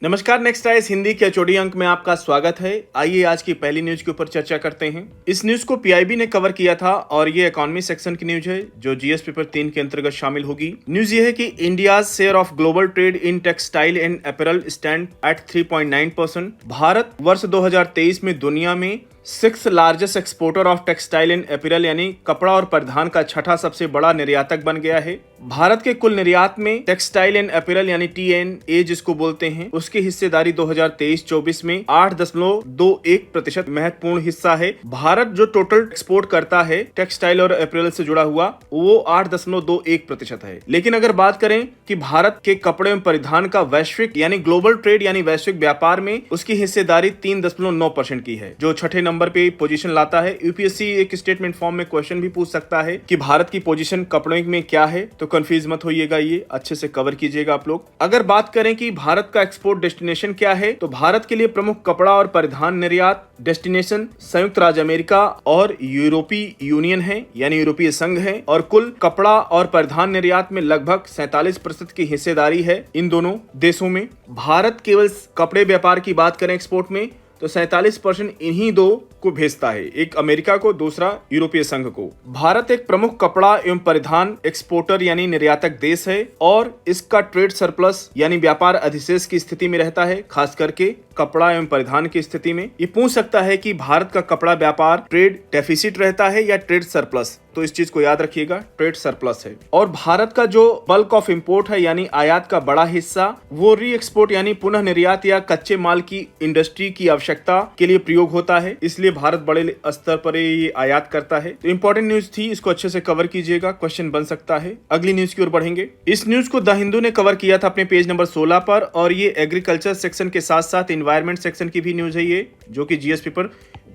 नमस्कार, next eyes Hindi के HOD अंक में आपका स्वागत है। आइए आज की पहली न्यूज के ऊपर चर्चा करते हैं। इस न्यूज को पीआईबी ने कवर किया था और ये इकोनॉमी सेक्शन की न्यूज है जो जीएस पेपर 3 के अंतर्गत शामिल होगी। न्यूज ये है कि India share of global trade in textile and apparel stand at 3.9%। Bharat वर्ष 2023 में दुनिया में 6th largest exporter of textile and apparel यानी कपड़ा और परिधान का छठा सबसे बड़ा निर्यातक बन गया है। भारत के कुल निर्यात में टेक्सटाइल एंड अपैरल यानी TNA जिसको बोलते हैं उसकी हिस्सेदारी 2023-24 में 8.21% महत्वपूर्ण हिस्सा है। भारत जो टोटल एक्सपोर्ट करता है टेक्सटाइल और अपैरल से जुड़ा हुआ वो 8.21% है। लेकिन अगर बात करें कि भारत के कपड़े एवं परिधान का वैश्विक यानी ग्लोबल ट्रेड यानी वैश्विक व्यापार में उसकी हिस्सेदारी 3.9% की है जो छठे नंबर पे पोजीशन लाता है। यूपीएससी एक स्टेटमेंट फॉर्म में क्वेश्चन भी पूछ सकता है कि भारत की पोजीशन कपड़ों में क्या है, तो कंफ्यूज मत होइएगा, ये अच्छे से कवर कीजिएगा आप लोग। अगर बात करें कि भारत का एक्सपोर्ट डेस्टिनेशन क्या है, तो भारत के लिए प्रमुख कपड़ा और परिधान निर्यात डेस्टिनेशन संयुक्त राज्य अमेरिका और यूरोपीय यूनियन है यानी यूरोपीय संघ है और कुल कपड़ा और परिधान निर्यात में लगभग 47% की हिस्सेदारी है इन दोनों देशों में। भारत केवल कपड़े व्यापार की बात करें एक्सपोर्ट में तो 47% इन्हीं दो को भेजता है, एक अमेरिका को, दूसरा यूरोपीय संघ को। भारत एक प्रमुख कपड़ा एवं परिधान एक्सपोर्टर यानी निर्यातक देश है और इसका ट्रेड सरप्लस यानी व्यापार अधिशेष की स्थिति में रहता है, खास करके कपड़ा एवं परिधान की स्थिति में। ये पूछ सकता है कि भारत का कपड़ा व्यापार ट्रेड डेफिसिट रहता है या ट्रेड सरप्लस, तो इस चीज को याद रखिएगा, ट्रेड सरप्लस है। और भारत का जो बल्क ऑफ इंपोर्ट है यानी आयात का बड़ा हिस्सा वो री एक्सपोर्ट यानी पुनः निर्यात या कच्चे माल की इंडस्ट्री की आवश्यकता के लिए प्रयोग होता है, इसलिए भारत बड़े स्तर पर ये आयात करता है। तो इंपॉर्टेंट न्यूज थी, इसको अच्छे से कवर कीजिएगा, क्वेश्चन बन सकता है। अगली न्यूज की ओर बढ़ेंगे। इस न्यूज को द हिंदू ने कवर किया था अपने पेज नंबर 16 पर और ये एग्रीकल्चर सेक्शन के साथ साथ एनवायरमेंट सेक्शन की भी न्यूज है ये, जो कि जीएस पेपर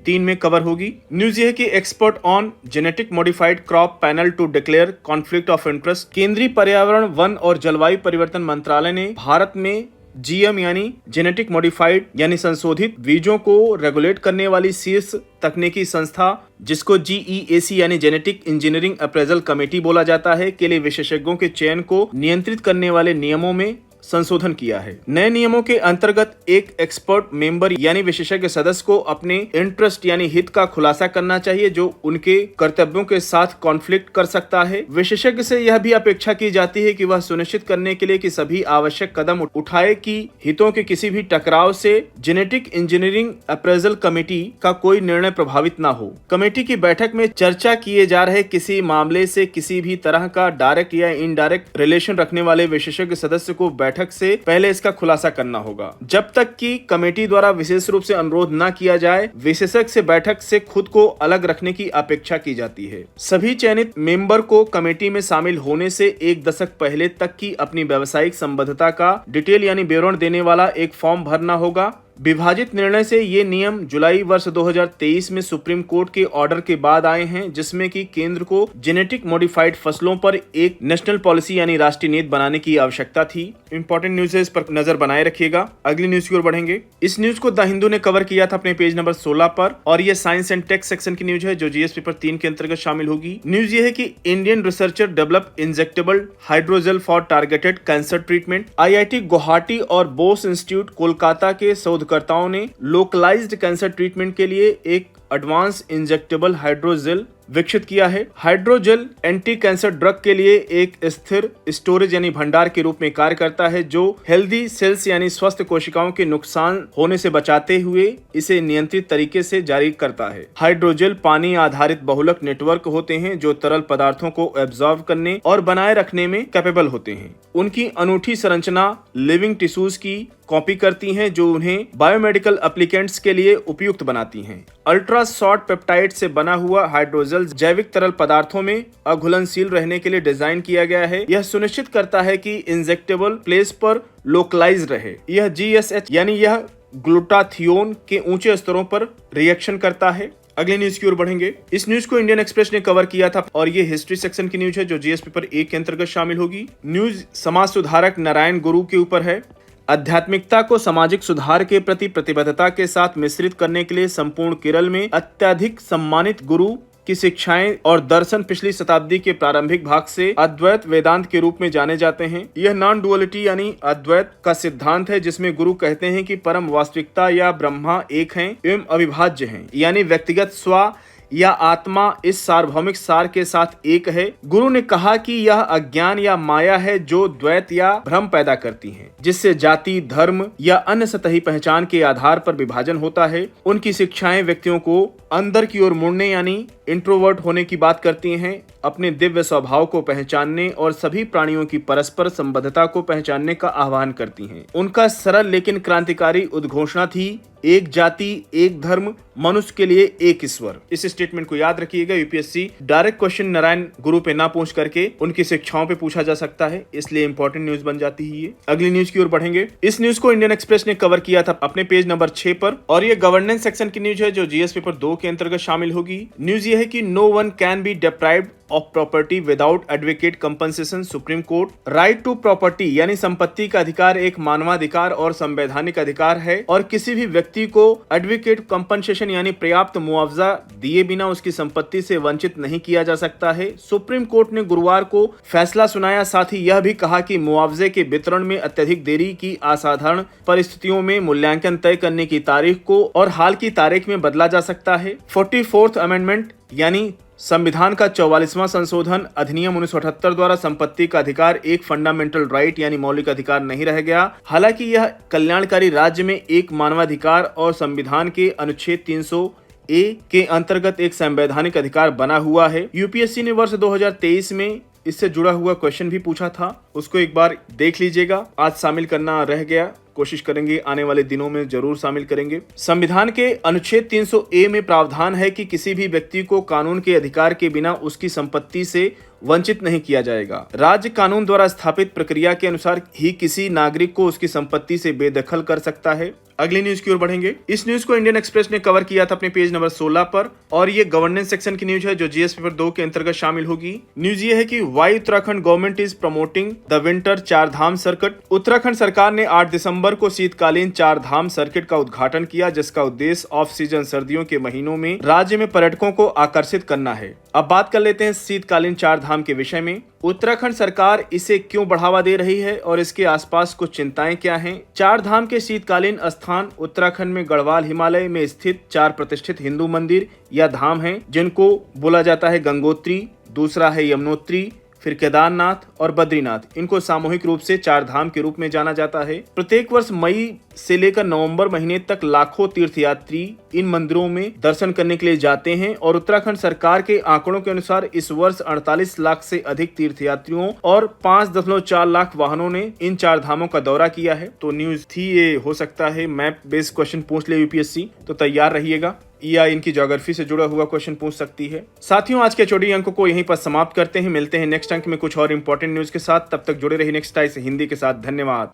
3 में कवर होगी। न्यूज ये है कि expert on genetic modified crop panel to declare conflict of interest. केंद्रीय पर्यावरण, वन और जलवायु परिवर्तन मंत्रालय ने भारत में GM यानी जेनेटिक मॉडिफाइड यानी संशोधित बीजों को रेगुलेट करने वाली शीर्ष तकनीकी संस्था जिसको GEAC यानी जेनेटिक इंजीनियरिंग अप्रेजल कमेटी बोला जाता है के लिए विशेषज्ञों के चयन को नियंत्रित करने वाले नियमों में संशोधन किया है। नए नियमों के अंतर्गत एक एक्सपर्ट मेंबर यानी विशेषज्ञ सदस्य को अपने इंटरेस्ट यानी हित का खुलासा करना चाहिए जो उनके कर्तव्यों के साथ कॉन्फ्लिक्ट कर सकता है। विशेषज्ञ से यह भी अपेक्षा की जाती है कि वह सुनिश्चित करने के लिए कि सभी आवश्यक कदम उठाए कि हितों के किसी भी टकराव से जेनेटिक इंजीनियरिंग अप्रेजल कमेटी का कोई निर्णय प्रभावित न हो। कमेटी की बैठक में चर्चा किए जा रहे किसी मामले से किसी भी तरह का डायरेक्ट या इनडायरेक्ट रिलेशन रखने वाले विशेषज्ञ सदस्य को बैठक से पहले इसका खुलासा करना होगा। जब तक कि कमेटी द्वारा विशेष रूप से अनुरोध न किया जाए, विशेषज्ञ से बैठक से खुद को अलग रखने की अपेक्षा की जाती है। सभी चयनित मेंबर को कमेटी में शामिल होने से 1 दशक पहले तक की अपनी व्यावसायिक संबद्धता का डिटेल यानी विवरण देने वाला एक फॉर्म भरना होगा। विभाजित निर्णय से ये नियम जुलाई वर्ष 2023 में सुप्रीम कोर्ट के ऑर्डर के बाद आए हैं जिसमें कि केंद्र को जेनेटिक मॉडिफाइड फसलों पर एक नेशनल पॉलिसी यानी राष्ट्रीय नीति बनाने की आवश्यकता थी। इंपॉर्टेंट न्यूज है, इस पर नजर बनाए रखिएगा। अगली न्यूज की ओर बढ़ेंगे। इस न्यूज को द हिंदू ने कवर किया था अपने पेज नंबर 16 पर और ये साइंस एंड टेक सेक्शन की न्यूज है जो जीएस पेपर 3 के अंतर्गत शामिल होगी। न्यूज ये है कि Indian researcher develop injectable hydrogel for targeted cancer treatment. IIT Guwahati और बोस इंस्टीट्यूट कोलकाता के शोधकर्ताओं ने लोकलाइज्ड कैंसर ट्रीटमेंट के लिए एक एडवांस इंजेक्टेबल हाइड्रोजेल विकसित किया है। हाइड्रोजेल एंटी कैंसर ड्रग के लिए एक स्थिर स्टोरेज यानी भंडार के रूप में कार्य करता है जो हेल्दी सेल्स यानी स्वस्थ कोशिकाओं के नुकसान होने से बचाते हुए इसे नियंत्रित तरीके से जारी करता है। हाइड्रोजेल पानी आधारित बहुलक नेटवर्क होते हैं जो तरल पदार्थों को एब्जॉर्ब करने और बनाए रखने में कैपेबल होते हैं। उनकी अनूठी संरचना लिविंग टिश्यूज की कॉपी करती हैं जो उन्हें बायोमेडिकल एप्लीकेंट्स के लिए उपयुक्त बनाती हैं। अल्ट्रा शॉर्ट पेप्टाइड से बना हुआ हाइड्रोजेल जैविक तरल पदार्थों में अघुलनशील रहने के लिए डिजाइन किया गया है। यह सुनिश्चित करता है कि इंजेक्टेबल प्लेस पर लोकलाइज रहे। यह GSH यानी यह ग्लूटाथियोन के ऊंचे स्तरों पर रिएक्शन करता है। अगले न्यूज की ओर बढ़ेंगे। इस न्यूज को इंडियन एक्सप्रेस ने कवर किया था और ये हिस्ट्री सेक्शन की न्यूज है जो जीएस पेपर 1 के अंतर्गत शामिल होगी। न्यूज समाज सुधारक नारायण गुरु के ऊपर है। आध्यात्मिकता को सामाजिक सुधार के प्रति प्रतिबद्धता के साथ मिश्रित करने के लिए संपूर्ण केरल में अत्यधिक सम्मानित गुरु की शिक्षाएं और दर्शन पिछली शताब्दी के प्रारंभिक भाग से अद्वैत वेदांत के रूप में जाने जाते हैं। यह नॉन डुअलिटी यानी अद्वैत का सिद्धांत है, जिसमें गुरु कहते हैं कि परम वास्तविकता या ब्रह्मा एक हैं एवं अविभाज्य हैं, यानी व्यक्तिगत स्व या आत्मा इस सार्वभौमिक सार के साथ एक है। गुरु ने कहा कि यह अज्ञान या माया है जो द्वैत या भ्रम पैदा करती है, जिससे जाति, धर्म या अन्य सतही पहचान के आधार पर विभाजन होता है। उनकी शिक्षाएं व्यक्तियों को अंदर की ओर मुड़ने यानी इंट्रोवर्ट होने की बात करती हैं, अपने दिव्य स्वभाव को पहचानने और सभी प्राणियों की परस्पर संबद्धता को पहचानने का आह्वान करती हैं। उनका सरल लेकिन क्रांतिकारी उद्घोषणा थी, एक जाति, एक धर्म, मनुष्य के लिए एक ईश्वर। इस स्टेटमेंट को याद रखिएगा। यूपीएससी डायरेक्ट क्वेश्चन नारायण गुरु पे ना पूछ करके उनकी शिक्षाओं पे पूछा जा सकता है, इसलिए इंपॉर्टेंट न्यूज बन जाती है ये। अगली न्यूज की ओर बढ़ेंगे। इस न्यूज को इंडियन एक्सप्रेस ने कवर किया था अपने पेज नंबर 6 पर, और ये गवर्नेंस सेक्शन की न्यूज है जो जीएस पेपर 2 के अंतर्गत शामिल होगी। न्यूज ये है कि no one can be deprived of property without advocate compensation. Supreme court. Right to property यानी संपत्ति का अधिकार एक मानवाधिकार और संवैधानिक अधिकार है, और किसी भी व्यक्ति को एडवोकेट कंपनसेशन यानी पर्याप्त मुआवजा दिए बिना उसकी संपत्ति से वंचित नहीं किया जा सकता है। सुप्रीम कोर्ट ने गुरुवार को फैसला सुनाया, साथ ही यह भी कहा कि मुआवजे के वितरण में अत्यधिक देरी की असाधारण परिस्थितियों में मूल्यांकन तय करने की तारीख को और हाल की तारीख में बदला जा सकता है। 44th अमेंडमेंट यानी संविधान का 44वां संशोधन अधिनियम 1978 द्वारा संपत्ति का अधिकार एक फंडामेंटल राइट यानी मौलिक अधिकार नहीं रह गया। हालांकि यह कल्याणकारी राज्य में एक मानवाधिकार और संविधान के अनुच्छेद 300A के अंतर्गत एक संवैधानिक अधिकार बना हुआ है। यूपीएससी ने वर्ष 2023 में इससे जुड़ा हुआ क्वेश्चन भी पूछा था, उसको एक बार देख लीजिएगा। आज शामिल करना रह गया, कोशिश करेंगे आने वाले दिनों में जरूर शामिल करेंगे। संविधान के अनुच्छेद 300A में प्रावधान है कि किसी भी व्यक्ति को कानून के अधिकार के बिना उसकी संपत्ति से वंचित नहीं किया जाएगा। राज्य कानून द्वारा स्थापित प्रक्रिया के अनुसार ही किसी नागरिक को उसकी संपत्ति से बेदखल कर सकता है। अगली न्यूज की ओर बढ़ेंगे। इस न्यूज को इंडियन एक्सप्रेस ने कवर किया था अपने पेज नंबर 16 पर, और ये गवर्नेंस सेक्शन की न्यूज है जो जीएस पेपर 2 के अंतर्गत शामिल होगी। न्यूज ये है कि why Uttarakhand government is promoting the winter Char Dham circuit. Uttarakhand सरकार ने 8 दिसंबर को शीतकालीन चार धाम सर्किट का उद्घाटन किया, जिसका उद्देश्य ऑफ सीजन सर्दियों के महीनों में राज्य में पर्यटकों को आकर्षित करना है। अब बात कर लेते हैं शीतकालीन चार धाम के विषय में। उत्तराखंड सरकार इसे क्यों बढ़ावा दे रही है और इसके आसपास कुछ चिंताएं क्या हैं? चार धाम के शीतकालीन स्थान उत्तराखंड में गढ़वाल हिमालय में स्थित 4 प्रतिष्ठित हिंदू मंदिर या धाम हैं, जिनको बोला जाता है गंगोत्री, दूसरा है यमुनोत्री, फिर केदारनाथ और बद्रीनाथ। इनको सामूहिक रूप से चार धाम के रूप में जाना जाता है। प्रत्येक वर्ष मई से लेकर नवंबर महीने तक लाखों तीर्थयात्री इन मंदिरों में दर्शन करने के लिए जाते हैं, और उत्तराखंड सरकार के आंकड़ों के अनुसार इस वर्ष 48 लाख से अधिक तीर्थयात्रियों और 5.4 लाख वाहनों ने इन चार धामों का दौरा किया है। तो न्यूज थी, ये हो सकता है मैप बेस्ड क्वेश्चन पूछ ले यूपीएससी, तो तैयार रहिएगा, या इनकी ज्योग्राफी से जुड़ा हुआ क्वेश्चन पूछ सकती है। साथियों, आज के छोटी अंक को यहीं पर समाप्त करते हैं। मिलते हैं नेक्स्ट अंक में कुछ और इंपॉर्टेंट न्यूज के साथ। तब तक जुड़े रहिए नेक्स्ट टाइम से हिंदी के साथ। धन्यवाद।